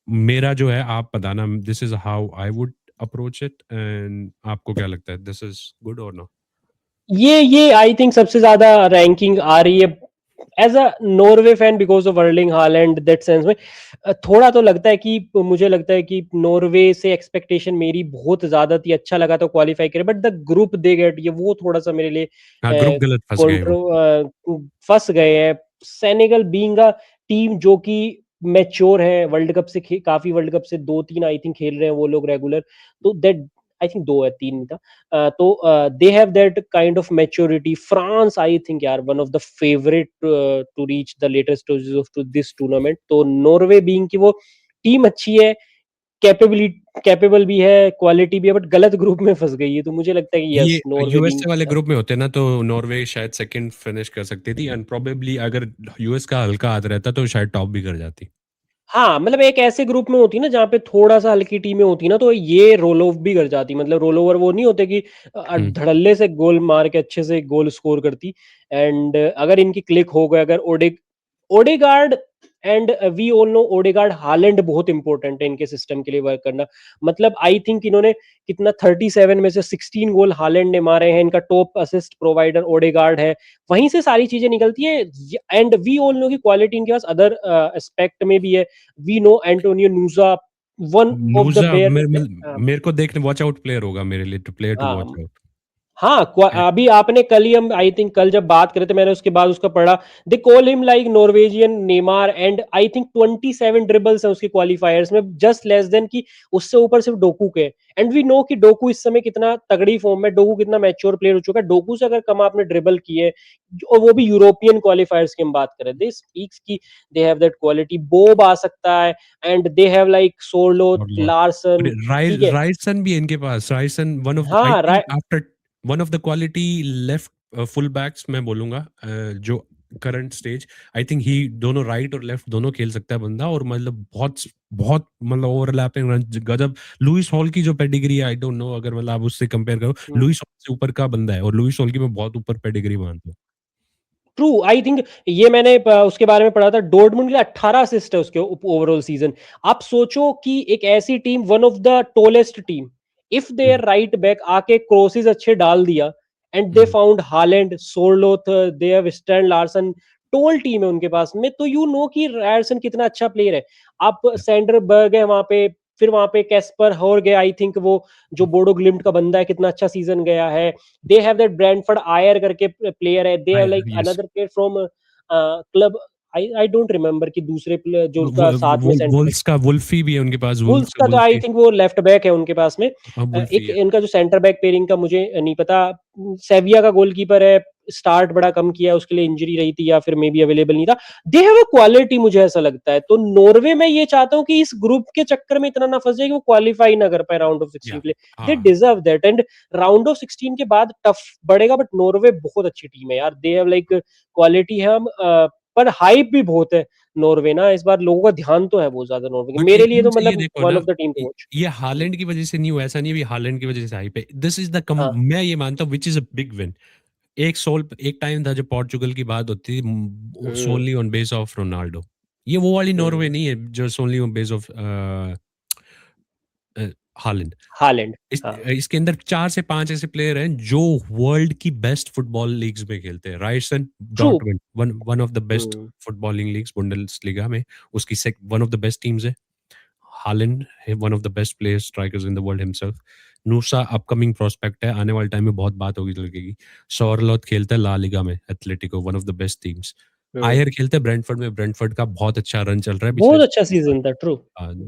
मेरा जो है आप बताना, this is how I would approach it, and आपको क्या लगता है, दिस इज गुड और नो? ये आई थिंक सबसे ज्यादा रैंकिंग आ रही है as a Norway fan because of Erling Haaland that sense में। थोड़ा तो लगता है कि मुझे लगता है कि नॉर्वे से एक्सपेक्टेशन मेरी बहुत ज्यादा थी, अच्छा लगा तो क्वालिफाई करे, but the group they get ये वो थोड़ा सा मेरे लिए हाँ, ग्रुप गलत फंस गए वो। फंस गए हैं। सेनेगल बीइंग अ टीम जो कि मैच्योर है, वर्ल्ड कप से काफी वर्ल्ड कप से 2-3 आई थिंक खेल रहे हैं वो लोग रेगुलर, तो दैट आई थिंक 2 है 3 नहीं था। तो they have that kind of maturity. France I think यार one of the favourite to reach the latest stages of this tournament. तो नॉर्वे बीइंग की वो टीम अच्छी है, कैपेबल भी है, क्वालिटी भी है, बट गलत ग्रुप में फंस गई है, तो मुझे लगता है कि ये यस नॉर्वे बीइंग। यूएसए वाले ग्रुप में होते ना तो नॉर्वे शायद सेकंड फिनिश कर सकती थी, एंड प्रोबेबली अगर यूएस का हल्का हाथ रहता तो शायद टॉप भी कर जाती। हाँ मतलब एक ऐसे ग्रुप में होती ना जहाँ पे थोड़ा सा हल्की टीमें होती ना, तो ये रोल ऑफ भी कर जाती, मतलब रोल ओवर वो नहीं होते कि हम्म। धड़ल्ले से गोल मार के अच्छे से गोल स्कोर करती। एंड अगर इनकी क्लिक हो गए, अगर Odegaard and we all know Odegaard Haaland बहुत इंपॉर्टेंट है इनके सिस्टम के लिए वर्क करना। मतलब आई थिंक इन्होंने कितना 37 में से 16 गोल हालैंड ने मारे हैं, इनका टॉप असिस्ट प्रोवाइडर ओडेगार्ड है, वहीं से सारी चीजें निकलती है। एंड वी ऑल नो की क्वालिटी इनके पास अदर एस्पेक्ट में भी है। We know Antonio Nusa one of the Nusa bear. मेरे को देखने वॉच आउट प्लेयर होगा मेरे लिए, टू प्लेयर टू वॉच हाँ आउट। हाँ अभी आपने कल ही, हम आई थिंक कल जब बात करे थे मैंने उसके बाद उसका पढ़ा, they call him like Norwegian Neymar, and I think 27 dribbles हैं उसके क्वालिफायर्स में, जस्ट लेस देन की उससे ऊपर सिर्फ डोकू के। एंड वी नो कि डोकू इस समय कितना तगड़ी फॉर्म में, डोकू कितना मैच्योर प्लेयर हो चुका है, डोकू से अगर कम आपने ड्रिबल किए और वो भी यूरोपियन क्वालिफायर्स की हम बात करें, दे स्पीक्स की they have that quality. Bobb आ सकता है, and they have like Sorloth और लार्सन। ठीक है, राइसन भी है इनके पास, राइसन वन ऑफ आई हाँ think after one of the quality left full backs मैं बोलूंगा, जो current stage, I think he दोनों राइट और लेफ्ट दोनों खेल सकता है बंदा, और मतलब बहुत बहुत मतलब ओवरलैपिंग रन गजब। लुइस हॉल की जो पेडिग्री है, आई डोंट नो, अगर मतलब आप उससे कंपेयर करो, राइट। लुइस हॉल से ऊपर का बंदा है, और लुइस हॉल की मैं बहुत ऊपर पेडिग्री मानता हूँ। ट्रू, आई थिंक ये मैंने उसके बारे में पढ़ा था, डोर्टमुंड के लिए 18 असिस्ट है उसके ओवरऑल सीजन। आप सोचो कि एक ऐसी टीम, one of the tallest team, if there hmm, right back आके क्रॉसेस अच्छे डाल दिया, and they hmm, found Haaland Sorloth, they have Stan Larsen, tall team है उनके पास में, तो यू नो कि रायरसन कितना अच्छा प्लेयर है। आप सैंडरबर्ग है वहां पे, फिर वहां पे कैस्पर हॉर गए, आई थिंक वो जो बोडो ग्लिम्ट का बंदा है, कितना अच्छा सीजन गया है। दे हैव दैट ब्रैंडफोर्ड आयर करके प्लेयर है, दे have like yes. Another player from club, I don't remember कि दूसरे प्लेयर जो उनका साथ में सेंटर बैक। वुल्फ्स का वुल्फी भी है उनके पास, वुल्फ्स वुल्स का का तो आई वुल्फी। थिंक वो लेफ्ट बैक है उनके पास में। हाँ, वुल्फी एक है। इनका जो सेंटर बैक पेयरिंग का मुझे नहीं पता। सेविया का गोलकीपर है, स्टार्ट बड़ा कम किया, उसके लिए इंजरी रही थी या फिर मे बी अवेलेबल नहीं था। दे हैव अ क्वालिटी, मुझे ऐसा लगता है। तो नॉर्वे में ये चाहता हूँ कि इस ग्रुप के चक्कर में इतना ना फंस जाए कि वो क्वालिफाई ना कर पाए राउंड ऑफ 16 या के लिए। दे हाँ। Deserve that, and round of 16 के बाद टफ बढ़ेगा, बट नॉर्वे बहुत अच्छी टीम है यार, दे हैव लाइक क्वालिटी है। हम पर हाइप भी बहुत है नॉर्वे ना, इस बार लोगों का ध्यान तो है बहुत ज्यादा नॉर्वे के, बट मेरे लिए एकदम तो से ये मतलब देखो वन ना, of the team to watch. ये हालैंड की वजह से नहीं हुआ, ऐसा नहीं है हालैंड की वजह से हाइप है, दिस इज द कम, हाँ। मैं ये मानता हूँ which is a big win. एक टाइम था जब पोर्चुगल की बात होती थी hmm. Solely on base of Ronaldo, ये वो वाली नॉर्वे हम्म। नहीं है जो solely on base of Haaland. Haaland. हाँ। इसके अंदर 4 से 5 ऐसे प्लेयर हैं जो वर्ल्ड की बेस्ट फुटबॉल लीग्स में खेलते हैं। रायसन true. Dortmund, one one of the best hmm. Footballing leagues Bundesliga में, उसकी one of the best teams है। हालैंड है one of the best players strikers in the world himself. नूसा अपकमिंग प्रोस्पेक्ट है, आने वाले टाइम में बहुत बात होगी लगेगी। सॉरलोथ खेलता है ला लिगा में Atletico, one of the best teams. Hmm. आयर खेलते हैं ब्रेंटफोर्ड में, ब्रेंटफोर्ड का बहुत अच्छा रन चल रहा है पिछले बहुत अच्छा सीजन था, ट्रू।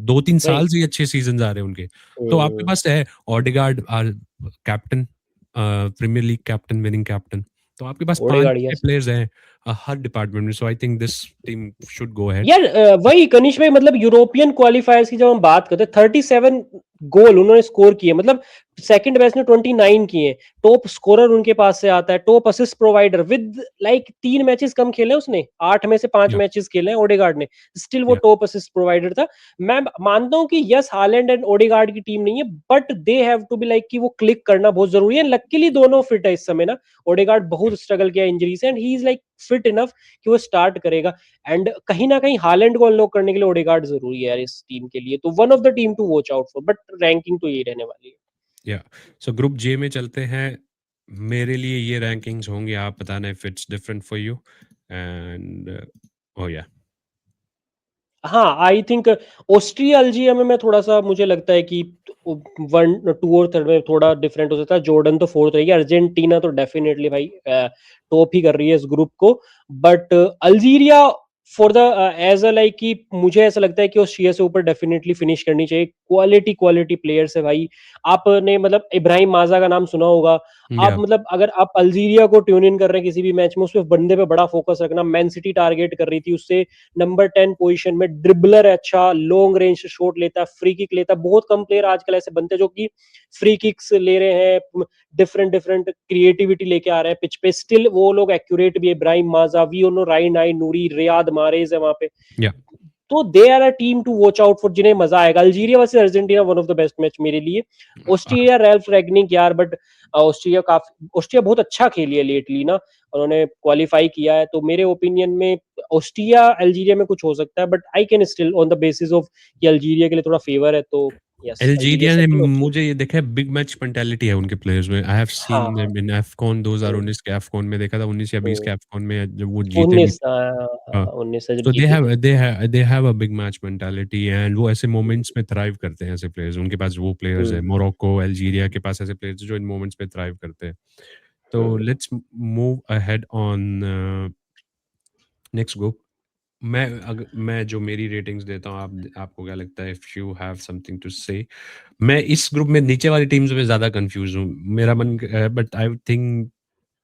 2-3 साल वही। से ही अच्छे सीजन आ रहे हैं उनके। तो आपके हम्म। पास है Odegaard captain, Premier League captain, winning captain, तो आपके पास पांच ओडेगार्ड, छह यस। प्लेयर्स हैं हर डिपार्टमेंट में, so I think this team should go ahead. यार वही कनिष भाई, मतलब यूरोपियन क्वालिफायर्स की जब हम बात करते हैं, 37 गोल उन्होंने स्कोर किए, मतलब सेकंड बेस्ट ने 29 किए, टॉप स्कोरर उनके पास से आता है, top assist provider with like 3 matches कम खेले उसने, 8 में से 5 या मैचेस खेले हैं ओडेगार्ड ने, स्टिल वो या टॉप असिस्ट प्रोवाइडर था। मैं मानता हूँ कि यस हालैंड एंड ओडेगार्ड की टीम नहीं है, but they have to be like कि वो क्लिक करना बहुत जरूरी है। लकीली दोनों फिट है इस समय ना, ओडेगार्ड बहुत स्ट्रगल किया इंजरी से and he is like fit enough कि वो स्टार्ट करेगा। एंड कहीं ना कहीं हालैंड को अनलॉक करने के लिए ओडेगार्ड जरूरी है यार इस टीम के लिए, तो one of the team to watch out for, but ranking तो यही रहने वाली है। या सो ग्रुप जे में चलते हैं। मेरे लिए ये रैंकिंग्स होंगे, आप बताना if it's different for you. And oh या हाँ, आई थिंक ऑस्ट्रिया अल्जीरिया में मैं थोड़ा-सा मुझे लगता है कि 1, 2 और 3 में थोड़ा डिफरेंट हो सकता है। जॉर्डन तो 4th रहेगी, अर्जेंटीना तो डेफिनिटली भाई टॉप ही कर रही है इस ग्रुप को। But Algeria for the as a like कि मुझे ऐसा लगता है कि ऑस्ट्रिया से ऊपर डेफिनिटली फिनिश करनी चाहिए। क्वालिटी प्लेयर्स है भाई। आपने मतलब इब्राहिम माज़ा का नाम सुना होगा। आप या मतलब अगर आप अल्जीरिया को ट्यून इन कर रहे हैं किसी भी मैच में, उसपे बंदे पे बड़ा फोकस रखना। मैन सिटी टारगेट कर रही थी उससे, नंबर 10 पोजीशन में, ड्रिबलर है अच्छा, लॉन्ग रेंज से शॉट लेता है, फ्री किक लेता है। बहुत कम प्लेयर आजकल ऐसे बनते हैं जो कि फ्री किक्स ले रहे हैं, डिफरेंट डिफरेंट क्रिएटिविटी लेके आ रहे हैं पिच पे, स्टिल वो लोग एक्यूरेट भी है। इब्राहिम माजा, वी Rayan Ait Nouri, Riyad Mahrez है वहां पे। या तो they are a team to watch out for, जिन्हें मजा आएगा। Algeria versus Argentina one of the best match मेरे लिए। ऑस्ट्रिया रैल्फ रैगनिक यार, बट ऑस्ट्रिया बहुत अच्छा खेली है लेटली ना, उन्होंने क्वालिफाई किया है, तो मेरे ओपिनियन में ऑस्ट्रिया अल्जीरिया में कुछ हो सकता है, but I can still on the basis of कि अल्जीरिया के लिए थोड़ा फेवर है, तो यस अल्जीरिया अल्जीरिया ने सेकंड ऑस्ट्रिया। मुझे ये देखा है, बिग मैच मेंटालिटी है उनके प्लेयर्स में। आई हैव हाँ सीन हाँ। देम इन अफकॉन हम्म, 2019 के अफकॉन में देखा था, 19 या 20 के हम्म। अफकॉन में जब वो जीते भी 19 थे। हाँ, 19 से जब सो जीते थे। दे have a big match mentality and वो ऐसे मोमेंट्स में थ्राइव करते हैं। ऐसे प्लेयर्स उनके पास वो प्लेयर्स हैं, हम्म, मोरक्को, अल्जीरिया के पास ऐसे प्लेयर्स जो इन मोमेंट्स में थ्राइव करते हैं। तो hmm. Let's move ahead on next group. मैं जो मेरी रेटिंग्स देता हूँ, आप आपको क्या लगता है, if you have something to say? मैं इस ग्रुप में नीचे वाली टीम्स में ज्यादा कंफ्यूज हूँ। मेरा मन, but I think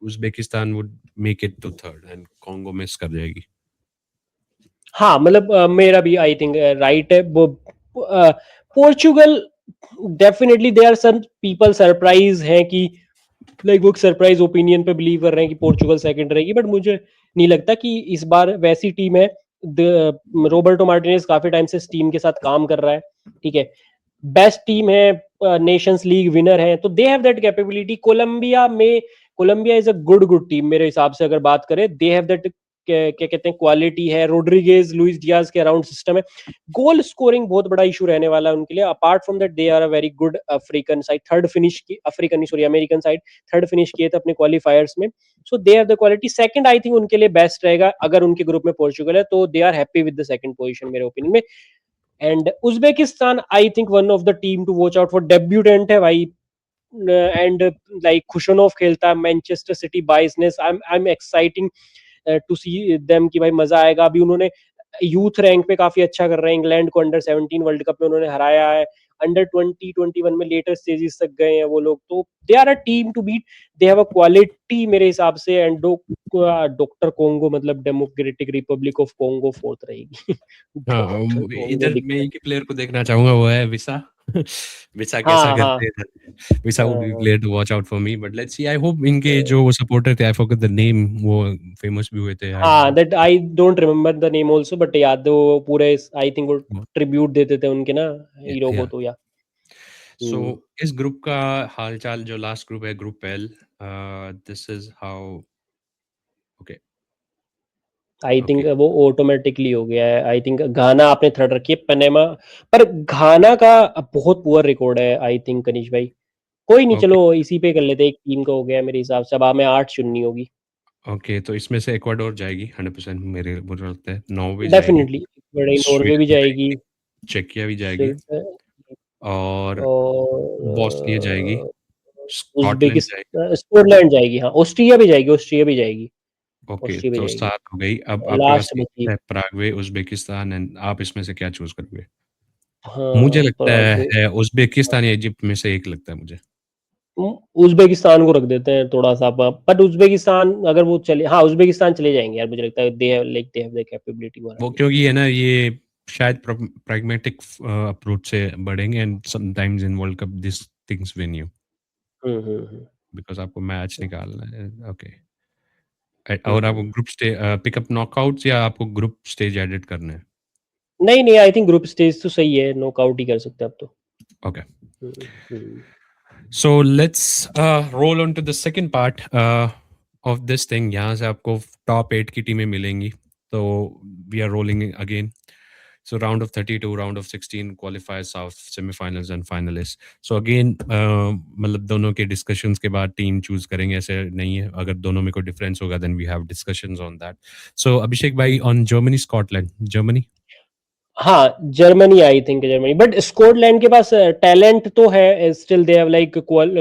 Uzbekistan would make it to third and Congo miss कर जाएगी। हाँ मतलब मेरा भी आई थिंक राइट है। Portugal definitely, they are some people surprise हैं कि लाइक वो सरप्राइज ओपिनियन पे बिलीव कर रहे हैं कि पोर्चुगल सेकंड रहेगी, बट मुझे नहीं लगता कि इस बार वैसी टीम है। रोबर्टो मार्टिनेज काफी टाइम से इस टीम के साथ काम कर रहा है, ठीक है, बेस्ट टीम है, नेशंस लीग विनर है, तो they have that capability. Colombia is a good team मेरे हिसाब से, अगर बात करें दे हैव दैट क्या कहते हैं क्वालिटी है। रोड्रिगेज लुइस डियाज के अराउंड सिस्टम है। गोल स्कोरिंग बहुत बड़ा इशू रहने वाला है उनके लिए। Apart from that they are a very good African side, third finish की African sorry American side third finish किए थे अपने क्वालिफायर्स में। So they have the quality. Second I think उनके लिए बेस्ट रहेगा, अगर उनके ग्रुप में पोर्चुगल है तो they are happy with the second position मेरे ओपिनियन में। And Uzbekistan I think one of the team to watch out for, debutant है भाई, एंड लाइक खुशनोव खेलता है मैनचेस्टर सिटी बाइसनेस। I am exciting to see them कि भाई मजा आएगा। अभी उन्होंने यूथ रैंक पे काफी अच्छा कर रहे हैं, इंग्लैंड को अंडर 17 वर्ल्ड कप में उन्होंने हराया है, अंडर 20 21 में लेटर स्टेजेस तक गए हैं वो लोग, तो they are a team to beat. They have a quality मेरे हिसाब से। एंड डॉक्टर कोंगो मतलब Democratic Republic of Congo fourth रहेगी। हाँ, डॉक्टर कोंगो इधर मैं दिक्कत। एक ही प्लेयर को देखना चाहूंगा, वो है विसा। विसा कैसा हाँ हाँ करते हैं। विसा वुड बी हाँ player to watch out for me, but let's see. I hope इनके हाँ। जो वो सपोर्टर थे, आई फॉरगॉट द नेम, वो फेमस भी हुए थे। आई हाँ that I don't remember the name also, but याद वो पूरे आई थिंक वो ट्रिब्यूट देते थे उनके ना हीरो को, या तो या। सो हम्म। इस ग्रुप का हालचाल, जो लास्ट ग्रुप है, group L, this is how. Okay I think okay वो ऑटोमेटिकली हो गया है। आई थिंक घाना आपने थर्ड रखी है, पनेमा, पर घाना का बहुत पुअर रिकॉर्ड है आई थिंक कनिश भाई। कोई नहीं, ओके चलो इसी पे कर लेते हैं, एक टीम का हो गया मेरे हिसाब से। अब हमें 8 चुननी होगी। ओके, तो इसमें से इक्वाडोर जाएगी 100%, मेरे मुझे लगता है। नॉर्वे जाएगी, डेफिनेटली बड़े नॉर्वे भी स्वीडन जाएगी, जाएगी, चेकिया भी जाएगी, स्विट्जरलैंड और बॉस्निया जाएगी, और स्कॉटलैंड जाएगी। उज्बेकिस्तान, स्कॉटलैंड जाएगी, हाँ ऑस्ट्रिया भी जाएगी, ऑस्ट्रिया भी जाएगी, ओके, ऑस्ट्रिया भी तो जाएगी। 7 हो गई। अब आपके पास लास्ट बची, है प्रागवे, उज़्बेकिस्तान, एंड आप इसमें से क्या चूज़ करोगे? मुझे हाँ लगता पराग्वे। है उज़्बेकिस्तान या इजिप्ट में से एक लगता है मुझे। उज्बेकिस्तान को रख देते हैं थोड़ा सा, बट उज्बेकिस्तान अगर वो चले, हाँ उज्बेकिस्तान चले जाएंगे यार, मुझे लगता है दे have like they have the capability वो वो आगे। क्योंकि है ना, ये शायद प्रैग्मैटिक अप्रोच से बढ़ेंगे, and sometimes in world cup this things win you. Hmm. Because आपको मैच निकालना है। ओके। और आपको हुँ। ग्रुप पिकअप नॉकआउट्स या आपको ग्रुप स्टेज एडिट करने हैं? नहीं, आई थिंक ग्रुप स्टेज तो सही है, नॉकआउट ही कर सकते हैं अब तो। ओके। हुँ। So let's roll on to the second part of this thing. यहाँ से आपको टॉप 8 की टीमें मिलेंगी। तो we are rolling again. So round of 32, round of 16 qualifiers, south semifinals and finalists. So again मतलब दोनों के डिस्कशंस के बाद टीम चूज करेंगे, ऐसे नहीं है। अगर दोनों में कोई डिफरेंस होगा then we have discussions on that. So Abhishek भाई, ऑन जर्मनी स्कॉटलैंड, जर्मनी। हाँ, Germany I think Germany but Scotland के पास टैलेंट तो है still they have like qual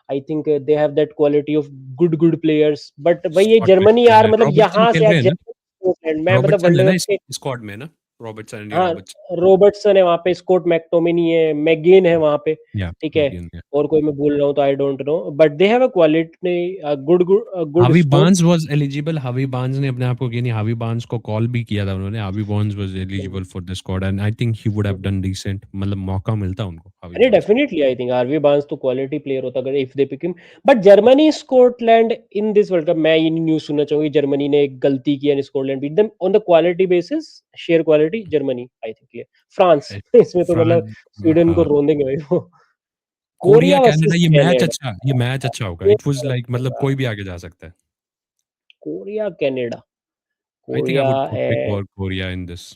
I think they have that quality of good players but वही है Scott में Germany यार मतलब रॉबर्टसन यहाँ खेल से यार रहे हैं ना? स्कॉटलैंड मैं मतलब रॉबर्टसन वर्ल्ड है ना कप इस के स्क्वाड में ना? रॉबर्टसन, एंडी हाँ, रॉबर्टसन। रॉबर्टसन है वहाँ पे, स्कॉट मैकटोमिनी है, मैकगेन है वहाँ पे, या ठीक है? मैकगिन, या और कोई मैं भूल रहा हूँ तो I don't know but they have a quality good हावी स्क्वाड। Barnes was eligible. हावी बार्न्स ने अपने आप को, नहीं, हावी बार्न्स को कॉल भी किया था उन्होंने। हावी Barnes was eligible for the squad and I think he would have done decent. मतलब मौका मिलता उनको हावी अरे बार्न्स को। Definitely I think RV Barnes तो क्वालिटी प्लेयर होता अगर if they pick him but Germany Scotland in this world cup मैं ये न्यूज़ सुनना चाहूंगी जर्मनी ने एक गलती की and Scotland beat them on the quality basis share quality Germany I think ये फ्रांस इसमें तो मतलब फ्रांस। स्वीडन को हाँ, रोन देंगे भाई वो कोरिया कोरिया कनाडा, वर्सेस ये मैच अच्छा होगा। इट वाज लाइक मतलब कनाडा कोई भी आगे जा सकता है। Korea Canada I think I Korea would pick और Korea in this.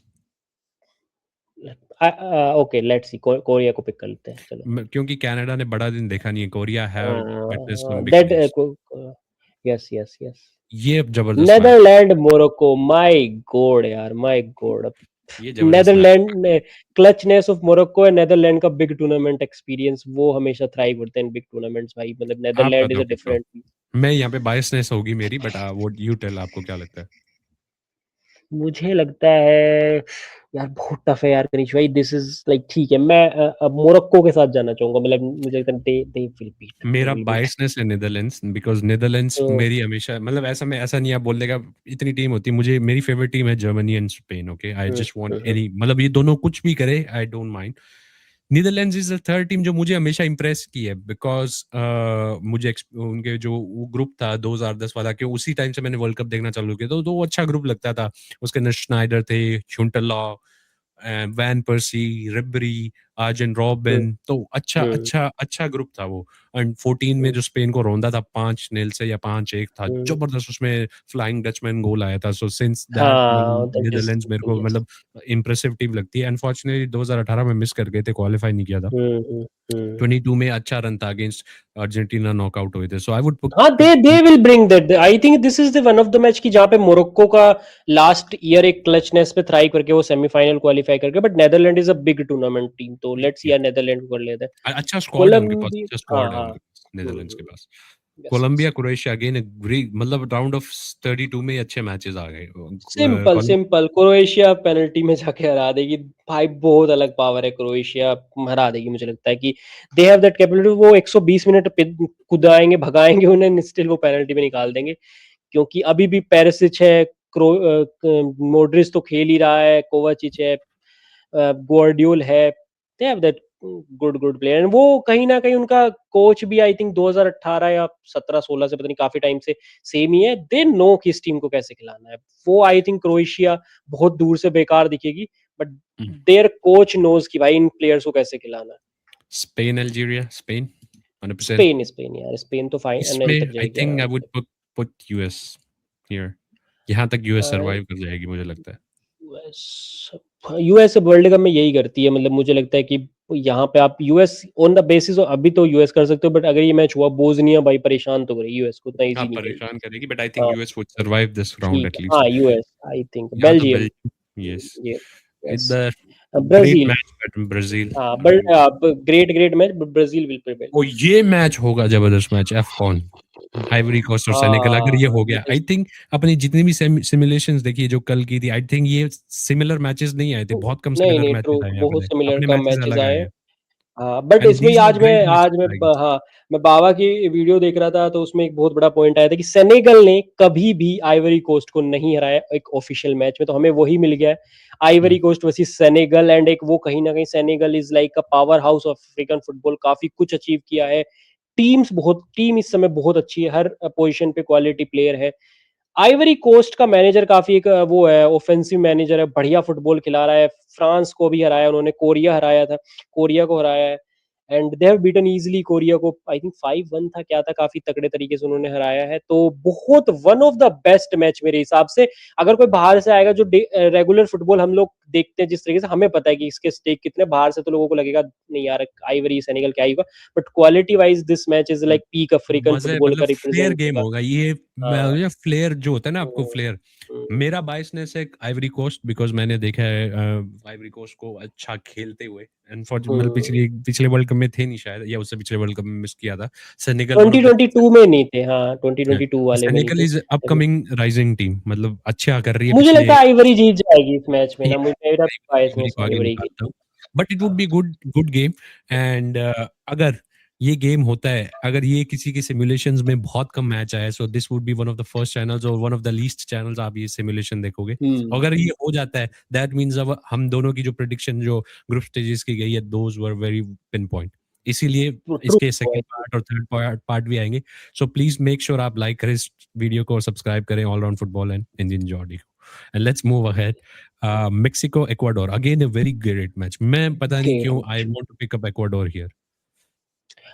Okay let's see Korea को पिक कर लेते हैं चलो क्योंकि कनाडा ने बड़ा दिन देखा नहीं है। Korea have witness some big that players. Yes yes yes ये जबरदस्त मैच होगा। नेदरलैंड मोरक्को माय गॉड यार माय गॉड ये जबरदस्त मैच नेदरलैंड होगा। ने क्लचनेस ऑफ मोरक्को है नेदरलैंड का बिग टूर्नामेंट एक्सपीरियंस वो हमेशा थ्राइव करते हैं बिग टूर्नामेंट्स भाई मतलब आप नेदरलैंड इज बताओ अ बताओ। डिफरेंट मैं यहाँ पे बायसनेस होगी मेरी, बट वो यू टेल, आपको क्या लगता है? मुझे लगता है यार बहुत टफ है यार कनिश भाई दिस इज लाइक ठीक है मैं अब मोरक्को के साथ जाना चाहूंगा मतलब मुझे लगता है दे मेरा विल बीट बायसनेस है नेदरलैंड्स, बिकॉज नेदरलैंड्स तो मेरी हमेशा, मतलब ऐसा, मैं ऐसा नहीं, आप बोल देगा इतनी टीम होती, मुझे मेरी फेवरेट टीम है Germany and Spain. Okay, I hmm, just want hmm, any, मतलब ये दोनों कुछ भी करे, I don't mind. Netherlands is the third team जो मुझे हमेशा इंप्रेस की है, बिकॉज मुझे उनके जो वो ग्रुप था 2010 वाला, के उसी टाइम से मैंने वर्ल्ड कप देखना चालू किया, तो वो अच्छा ग्रुप लगता था। उसके अंदर श्नाइडर थे, हुंटरलॉ, वैन पर्सी, रिबेरी, आर्जेन हम्म, रॉबिन, तो अच्छा हम्म, अच्छा अच्छा ग्रुप था वो। एंड 14 में हम्म, जो स्पेन को रौंदा था 5-0 से या 5-1 था, हम्म, जबरदस्त उसमें फ्लाइंग डचमैन गोल आया था। सो सिंस दैट हाँ मतलब दैट इज नीदरलैंड्स मेरे को यस मतलब इंप्रेसिव टीम लगती है। अनफॉर्चुनेटली 2018 में मिस कर गए थे, क्वालिफाई नहीं किया था। हम्म, हम्म, हम्म। 22 में अच्छा रन था अगेंस्ट अर्जेंटीना, नॉकआउट हुए थे। सो आई वुड हाँ pick. They will bring that I think this is the one of the match की जहाँ पे मोरक्को का लास्ट ईयर एक क्लचनेस पे थ्राई करके वो सेमीफाइनल क्वालिफाई करके but Netherland is a big tournament team तो लेट्स यार नेदरलैंड को कर लेते हैं अच्छा स्क्वाड है उनके पास, कोलंबिया अच्छा हाँ स्क्वाड है हाँ उनके पास, नेदरलैंड्स के पास। Yes Colombia yes Croatia again, मतलब राउंड ऑफ 32 में ही अच्छे मैचेस आ गए। सिंपल सिंपल क्रोएशिया पेनल्टी में जाके हरा देगी भाई बहुत अलग पावर है क्रोएशिया हरा देगी मुझे लगता है कि दे हैव दैट कैपेबिलिटी वो 120 मिनट कुदाएंगे भगाएंगे उन्हें स्टिल वो पेनल्टी में निकाल देंगे क्योंकि अभी भी पेरिसिच है मोड्रिच तो खेल ही रहा है कोवाचिच है ग्वार्डियोल है दे have that good player and वो कहीं ना कहीं उनका कोच भी आई थिंक 2018 या 17-16 से पता नहीं काफी टाइम से सेम ही है दे नो कि इस टीम को कैसे खिलाना है वो आई थिंक क्रोएशिया बहुत दूर से बेकार दिखेगी बट देयर कोच नोज कि भाई इन प्लेयर्स को कैसे खिलाना है स्पेन अल्जीरिया, स्पेन 100%। स्पेन यार स्पेन तो इसमें फाइनल तक आई जाएगी थिंक आई आराम would say put US here. यहाँ तक यूएस सरवाइव कर जाएगी मुझे लगता है। यूएस यूएस वर्ल्ड कप में यही करती है मतलब मुझे लगता है कि यहाँ पे आप यूएस ऑन द बेसिस अभी तो यूएस कर सकते हो बट अगर ये मैच हुआ बोजनिया भाई परेशान तो करे यूएस को उतना हाँ, इजी नहीं खेलती परेशान करेगी, बट आई थिंक हाँ US would survive this round ठीक एट है लीस्ट। हाँ यूएस आई थिंक या तो बेल्जियम बेल्जियम, यस। ये yes the great Brazil match but Brazil. हाँ but great match Brazil will prevail oh, ये मैच होगा जबरदस्त match, F con, Ivory Coast और सेनेगल। अगर ये हाँ हो गया, आई थिंक अपनी जितनी भी सिमुलेशंस देखी है जो कल की थी, आई थिंक ये सिमिलर मैचेस नहीं आए थे, बहुत कम नहीं सिमिलर नहीं ट्रू मैचेस आए हैं बहुत अपने सिमिलर अपने कम मैचेस मैचेस अलग आए आए हैं हैं। हाँ बट एंड इसमें दीज वर ग्रेट मैं बाबा की वीडियो देख रहा था तो उसमें एक बहुत बड़ा पॉइंट आया था कि सेनेगल ने कभी भी आइवरी कोस्ट को नहीं हराया एक ऑफिशियल मैच में तो हमें वही मिल गया है Ivory Coast versus Senegal and एक वो कहीं ना कहीं Senegal is like a power house of African football काफी कुछ अचीव किया है टीम इस समय बहुत अच्छी है, हर पोजीशन पे क्वालिटी प्लेयर है। आइवरी कोस्ट का मैनेजर काफ़ी एक वो है, ऑफेंसिव मैनेजर है, बढ़िया फुटबॉल खिला रहा है। फ्रांस को भी हराया उन्होंने, कोरिया को हराया है and they have beaten easily Korea को, आई थिंक 5-1 था क्या था, काफ़ी तगड़े तरीके से उन्होंने हराया है। तो बहुत one of the best match मेरे हिसाब से। अगर कोई बाहर से आएगा जो रेगुलर फुटबॉल हम लोग देखते हैं जिस तरीके से, हमें पता है कि इसके स्टेक कितने, बाहर से तो लोगों को लगेगा नहीं यार आइवरी सेनेगल क्या ही होगा, but quality wise this match is like peak African मज़े फुटबॉल का मतलब फ्लेयर रिप्रेजेंट गेम होगा। होगा ये। हाँ। मैं फ्लेयर जो होता है ना आपको हुँ, फ्लेयर, हुँ, मेरा बायसनेस है आइवरी कोस्ट बिकॉज़ मैंने देखा है आइवरी कोस्ट को अच्छा खेलते हुए। अनफॉर्चुनेटली हुँ। पिछले वर्ल्ड कप में थे नहीं शायद, या उससे पिछले वर्ल्ड कप में मिस किया था। सेनेगल वन ऑफ द 2022 में नहीं थे, हाँ, 2022 वाले में नहीं सेनेगल थे। इज़ अपकमिंग राइजिंग टीम, मतलब अच्छा कर रही है मुझे पिछले। लगता है आइवरी जीत जाएगी इस मैच में ना, या मुझे मेरा इवरी बायसनेस को है आगे आइवरी की। निकालता हूँ। बट इट वुड हाँ। Be good good game. And अगर ये गेम होता है, अगर ये किसी के सिमुलेशंस में बहुत कम मैच आया, so this would be one of the first channels और one of the least channels आप ये सिमुलेशन देखोगे। हुँ। अगर ये हो जाता है, दैट मीन्स अब हम दोनों की जो प्रेडिक्शन जो ग्रुप स्टेजेस की गई है, those were very pin point. इसीलिए ट्रू इसके आई सेकंड थिंक। पार्ट और थर्ड पार्ट भी आएंगे। सो प्लीज मेक श्योर आप लाइक करें इस वीडियो को और सब्सक्राइब करें all round football and Indian Geordie को। And let's move ahead. Mexico Ecuador again a very great match. मैं पता नहीं ग्रेट क्यों I match. Want to pick up Ecuador here.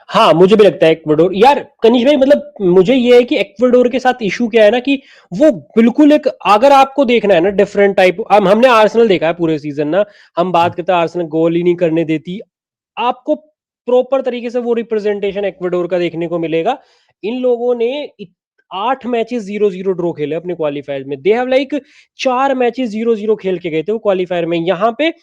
हाँ, मुझे भी लगता है इक्वाडोर, यार कनिष भाई, मतलब मुझे ये है कि इक्वाडोर के साथ इश्यू क्या है ना कि वो बिल्कुल एक, अगर आपको देखना है ना डिफरेंट टाइप, हमने आर्सेनल देखा है पूरे सीजन ना, हम बात करते हैं आर्सेनल गोल ही नहीं करने देती। आपको प्रॉपर तरीके से वो रिप्रेजेंटेशन इक्वाडोर का देखने को मिलेगा। इन लोगों ने 8 मैचेस 0-0 ड्रॉ खेले अपने क्वालिफायर में। दे हैव लाइक 4 मैचेस 0-0 खेल के गए थे वो क्वालिफायर में। यहाँ पे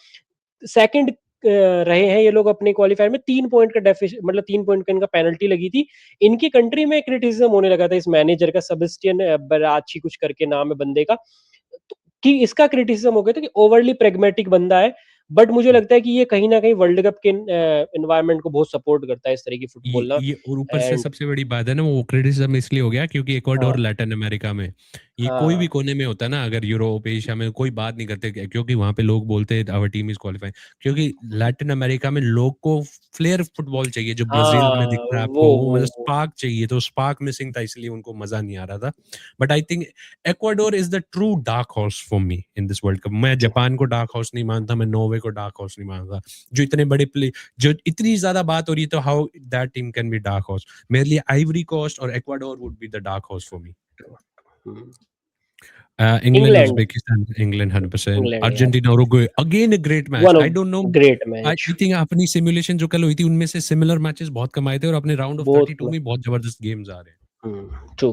सेकंड रहे हैं ये लोग अपने क्वालिफायर में, 3 पॉइंट का डेफिसिट, मतलब 3 पॉइंट का इनका पेनल्टी लगी थी। इनकी कंट्री में क्रिटिसिज्म होने लगा था इस मैनेजर का, सेबेस्टियन बराची कुछ करके नाम है बंदे का, तो कि इसका क्रिटिसिज्म हो गया था कि ओवरली प्रेग्मेटिक बंदा है। बट मुझे लगता है कि ये कहीं ना कहीं वर्ल्ड कप के एनवायरनमेंट को बहुत सपोर्ट करता है इस तरह की फुटबॉल ना। ये और ऊपर से एंड सबसे बड़ी बात है ना, वो क्रिटिसिज्म इसलिए हो गया क्योंकि इक्वाडोर हाँ, लैटिन अमेरिका में, ये कोई भी हाँ, कोने में होता है ना, अगर यूरोप एशिया में कोई बात नहीं करते क्योंकि वहां पे लोग बोलते हैं आवर टीम इज क्वालिफाइंग। क्योंकि लैटिन अमेरिका में लोग को फ्लेयर फुटबॉल चाहिए जो ब्राजील में हाँ, दिख रहा है वो आपको, वो वो मतलब वो स्पार्क चाहिए, तो स्पार्क मिसिंग था इसलिए उनको मजा नहीं आ रहा था। But I think Ecuador is the true dark horse for me in this world cup. मैं ट्रू। जापान को डार्क हॉर्स नहीं मानता, मैं नॉर्वे को डार्क हॉर्स नहीं मानता। जो इतने बड़े प्ले, जो इतनी ज्यादा बात हो रही है, तो how that team can be dark horse. मेरे लिए आइवरी कोस्ट और Ecuador would be the dark horse for me. England England, Uzbekistan England 100%। England यार, Argentina Uruguay again a great match. One I of don't know, great I match, think अपनी simulation जो कल हुई थी उनमें से similar matches बहुत कम आए थे और अपने राउंड ऑफ बहुत 32 में बहुत जबरदस्त गेम्स आ रहे ट्रू।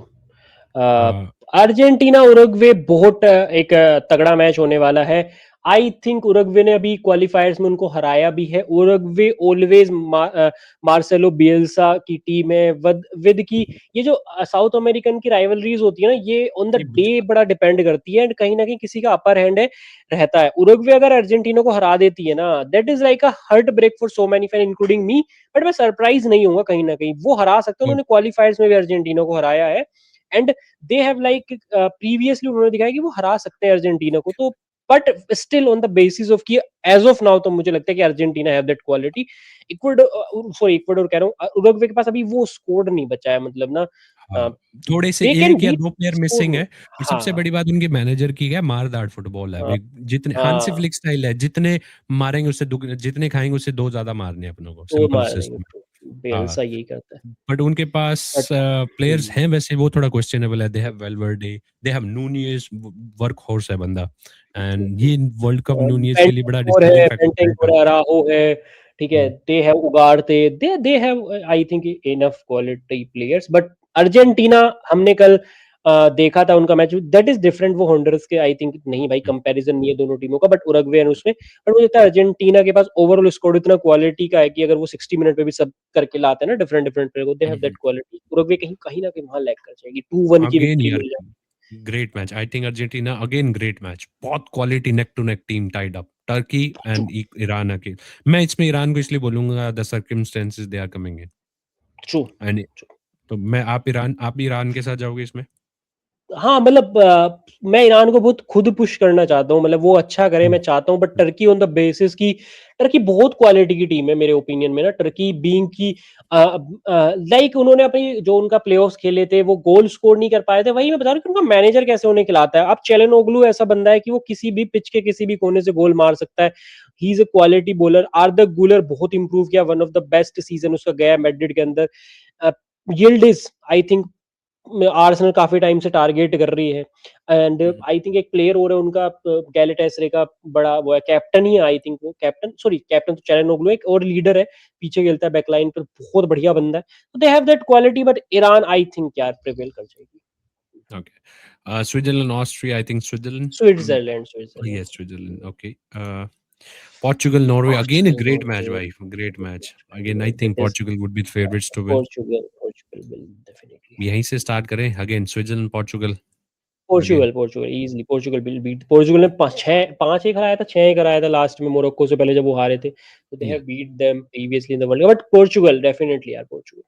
हैं। अर्जेंटीना उरुग्वे बहुत एक तगड़ा मैच होने वाला है। आई थिंक उरुग्वे ने अभी क्वालिफायर्स में उनको हराया भी है। उरुग्वे ऑलवेज मार्सेलो बियल्सा की टीम है, विद की ये जो साउथ अमेरिकन की राइवलरीज होती है ना, ये ऑन द नहीं डे मुझे बड़ा डिपेंड करती है एंड कहीं ना कहीं किसी का अपर हैंड है रहता है। उरुग्वे अगर अर्जेंटीना को हरा देती है ना, that is like a heart break for so many fan including me. But मैं सरप्राइज नहीं होऊंगा, कहीं ना कहीं वो हरा सकते हैं, तो उन्होंने क्वालिफायर्स में भी अर्जेंटीना को हराया है and they have like previously उन्होंने दिखाया कि वो हरा सकते हैं अर्जेंटीना को। तो but still on the basis of कि एज ऑफ नाउ तो मुझे लगता है कि Argentina have that quality. Ecuador कह रहा हूँ, उरुग्वे के पास अभी वो स्कोर नहीं बचा है, मतलब ना हाँ, थोड़े से दे कैन एक या बीट दो प्लेयर स्कोर मिसिंग नहीं। है। और सबसे हाँ, बड़ी बात उनके मैनेजर की है, मारदार फुटबॉल है हाँ, अभी। जितने हांसी हाँ, फ्लिक स्टाइल है, जितने मारेंगे उससे जितने खाएंगे उससे दो ज्यादा मारने हैं अपनों को, तो सिंपल मार देंगे, सिस्टम। तो हाँ, बेलसा यही करता है। बट उनके पास बट प्लेयर्स हैं वैसे, वो थोड़ा क्वेश्चनेबल है। They have Valverde, they have Nunez, work horse है बंदा। एंड ये वर्ल्ड कप नूनियस के लिए बड़ा बेंटेंकोर डिसाइडिंग है, फैक्टर रहेगा। अराहो है, ठीक है, हम्म, दे हैव उगारते, they have I think enough quality players. But Argentina हमने कल देखा था उनका मैच, दैट इज डिफरेंट। वो होंडर्स के आई थिंक नहीं भाई, हम्म, कंपैरिजन नहीं है दोनों टीमों का, बट उरुग्वे एंड उसमें, बट मुझे लगता है अर्जेंटीना के पास ओवरऑल स्क्वाड इतना क्वालिटी का है कि अगर वो 60 मिनट में भी सब करके लाते हैं ना डिफरेंट डिफरेंट प्लेयर को, दे हैव दैट क्वालिटी। उरुग्वे कहीं कहीं ना कहीं वहां लैग कर जाएगी, 2-1 की अगेन विक्ट्री यार मिल जाए। Great match. I think Argentina again great match, बहुत quality neck to neck team tied up, Turkey true, and Iran अकेले। मैं इसमें ईरान को इसलिए बोलूंगा, the circumstances they are coming in. True. And तो मैं आप ईरान के साथ जाओगे इसमें? हाँ, मतलब मैं ईरान को बहुत खुद पुश करना चाहता हूँ, मतलब वो अच्छा करे मैं चाहता हूँ, but Turkey on the basis कि टर्की बहुत क्वालिटी की टीम है मेरे ओपिनियन में ना। टर्की बीइंग की लाइक उन्होंने अपनी जो उनका प्लेऑफ्स खेले थे वो गोल स्कोर नहीं कर पाए थे, वही मैं बता रहा हूँ कि उनका मैनेजर कैसे उन्हें खिलाता है। अब चालिहानोग्लू ऐसा बंदा है कि वो किसी भी पिच के किसी भी कोने से गोल मार सकता है। He is a quality bowler. आर्दा गुलर बहुत इंप्रूव किया, one of the best season उसका गया मैड्रिड के अंदर। यिल्डिज आई थिंक आर्सेनल काफी टाइम से टारगेट कर रही है, एंड आई थिंक एक प्लेयर और है उनका गैलेटासराय का बड़ा वो है, कैप्टन ही है आई थिंक, वो कैप्टन, सॉरी कैप्टन तो चालिहानोग्लू, एक और लीडर है पीछे खेलता है बैकलाइन पर, बहुत बढ़िया बंदा है। तो they have that quality, but Iran I think यार प्रिवेल कर जाएगी। Okay. Switzerland, Austria. I think Switzerland. Switzerland, Yes, Switzerland. Switzerland. Okay. Portugal, Norway. Again, a Portugal, great match, Norway, wife. Great match. Again, I think it is Portugal would be the favorites to win. Portugal, Portugal will definitely. यहीं से start करें. Again, Switzerland, Portugal. Again. Portugal, Portugal easily Portugal will beat. Portugal ने 5-6 कराया था, 6 ही कराया था last में Morocco से पहले जब वो हारे थे। तो they Yeah. Have beat them previously in the World Cup, but Portugal definitely यार, पोर्चुगल।